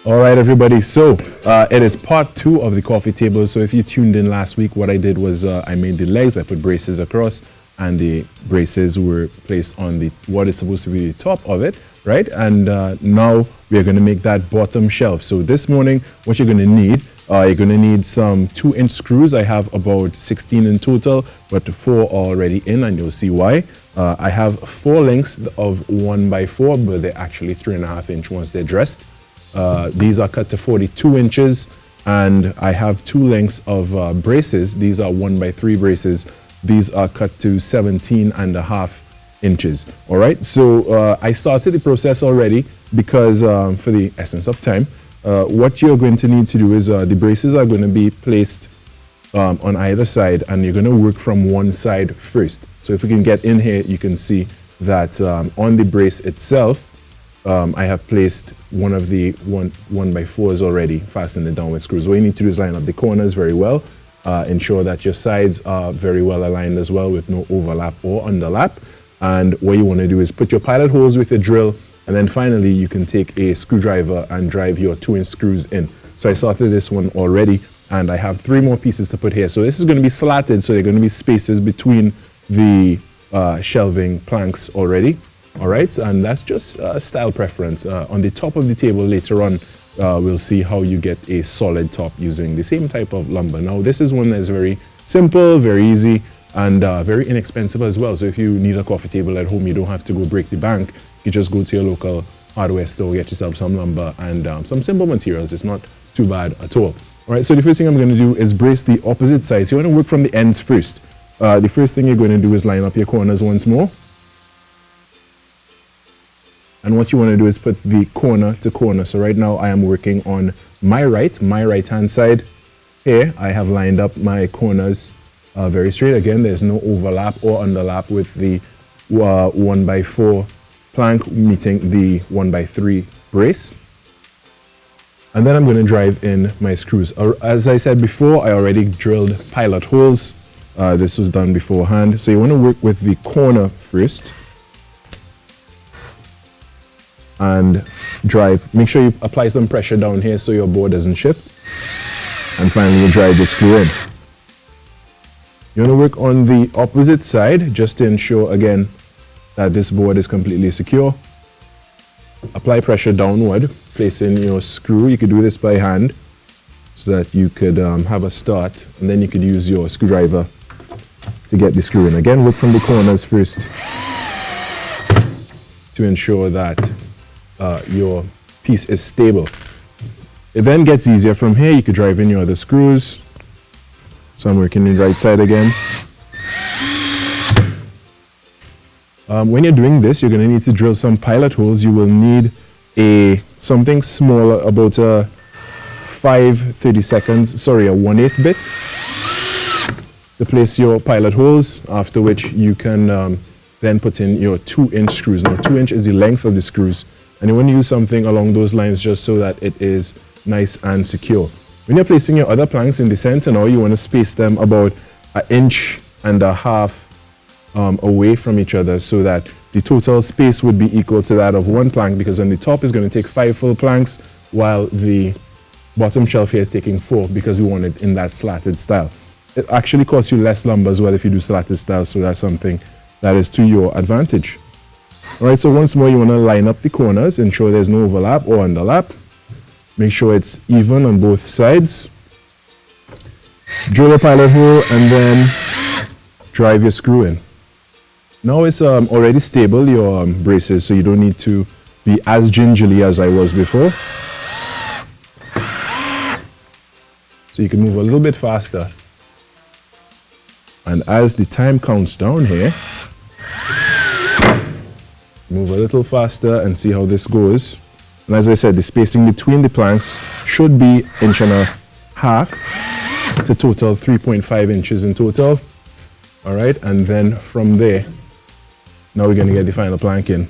All right, everybody. So it is part 2 of the coffee table. So if you tuned in last week, what I did was I made the legs. I put braces across, and the braces were placed on the what is supposed to be the top of it, right? And now we are going to make that bottom shelf. So this morning, what you're going to need some 2-inch screws. I have about 16 in total, but 4 are already in, and you'll see why. I have 4 lengths of 1x4, but they're actually 3.5-inch once they're dressed. These are cut to 42 inches, and I have 2 lengths of braces. These are 1x3 braces. These are cut to 17.5 inches. All right, so I started the process already because for the essence of time, what you're going to need to do is the braces are going to be placed on either side, and you're going to work from one side first. So if we can get in here, you can see that on the brace itself, I have placed one of the 1x4s already fastened it down with screws. What you need to do is line up the corners very well, ensure that your sides are very well aligned as well with no overlap or underlap. And what you want to do is put your pilot holes with a drill, and then finally you can take a screwdriver and drive your 2-inch screws in. So I started this one already, and I have 3 more pieces to put here. So this is going to be slatted, so there are going to be spaces between the shelving planks already. All right, and that's just style preference. On the top of the table later on, we'll see how you get a solid top using the same type of lumber. Now, this is one that's very simple, very easy, and very inexpensive as well. So if you need a coffee table at home, you don't have to go break the bank. You just go to your local hardware store, get yourself some lumber and some simple materials. It's not too bad at all. All right, so the first thing I'm going to do is brace the opposite sides. You want to work from the ends first. The first thing you're going to do is line up your corners once more. And what you want to do is put the corner to corner. So right now I am working on my right-hand side. Here I have lined up my corners very straight. Again, there's no overlap or underlap with the 1x4 plank meeting the 1x3 brace. And then I'm going to drive in my screws. As I said before, I already drilled pilot holes. This was done beforehand. So you want to work with the corner first and drive. Make sure you apply some pressure down here so your board doesn't shift. And finally, you drive the screw in. You want to work on the opposite side just to ensure, again, that this board is completely secure. Apply pressure downward, place in your screw. You could do this by hand so that you could have a start, and then you could use your screwdriver to get the screw in. Again, work from the corners first to ensure that your piece is stable. It then gets easier from here. You could drive in your other screws. So I'm working the right side again. When you're doing this, you're going to need to drill some pilot holes. You will need something smaller, about a 1/8 bit to place your pilot holes, after which you can then put in your 2-inch screws. Now 2-inch is the length of the screws, and you want to use something along those lines just so that it is nice and secure. When you're placing your other planks in the center now, you want to space them about 1.5 inches away from each other so that the total space would be equal to that of one plank, because on the top is going to take 5 full planks while the bottom shelf here is taking 4, because we want it in that slatted style. It actually costs you less lumber as well if you do slatted style, so that's something that is to your advantage. All right, so once more you want to line up the corners, ensure there's no overlap or underlap. Make sure it's even on both sides. Drill a pilot hole and then drive your screw in. Now it's already stable, your braces, so you don't need to be as gingerly as I was before. So you can move a little bit faster. And as the time counts down here, move a little faster and see how this goes. And as I said, the spacing between the planks should be 1.5 inches to total 3.5 inches in total. All right, and then from there, now we're going to get the final plank in.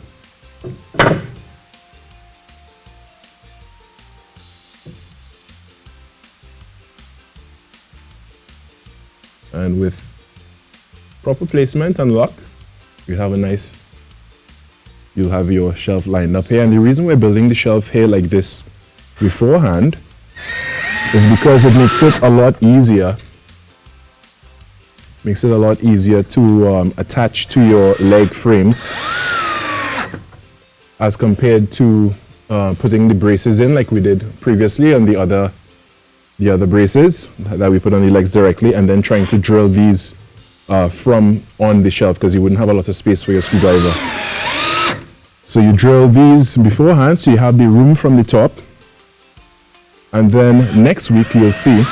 And with proper placement and luck, you'll have your shelf lined up here. And the reason we're building the shelf here like this beforehand is because it makes it a lot easier. Makes it a lot easier to attach to your leg frames as compared to putting the braces in like we did previously on the other braces that we put on the legs directly, and then trying to drill these from on the shelf because you wouldn't have a lot of space for your screwdriver. So you drill these beforehand so you have the room from the top, and then next week you'll see,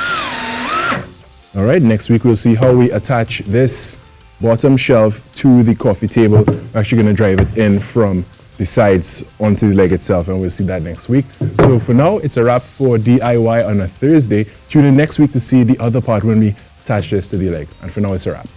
all right, next week we'll see how we attach this bottom shelf to the coffee table. We're actually going to drive it in from the sides onto the leg itself, and we'll see that next week. So for now, it's a wrap for DIY on a Thursday. Tune in next week to see the other part when we attach this to the leg. And for now, it's a wrap.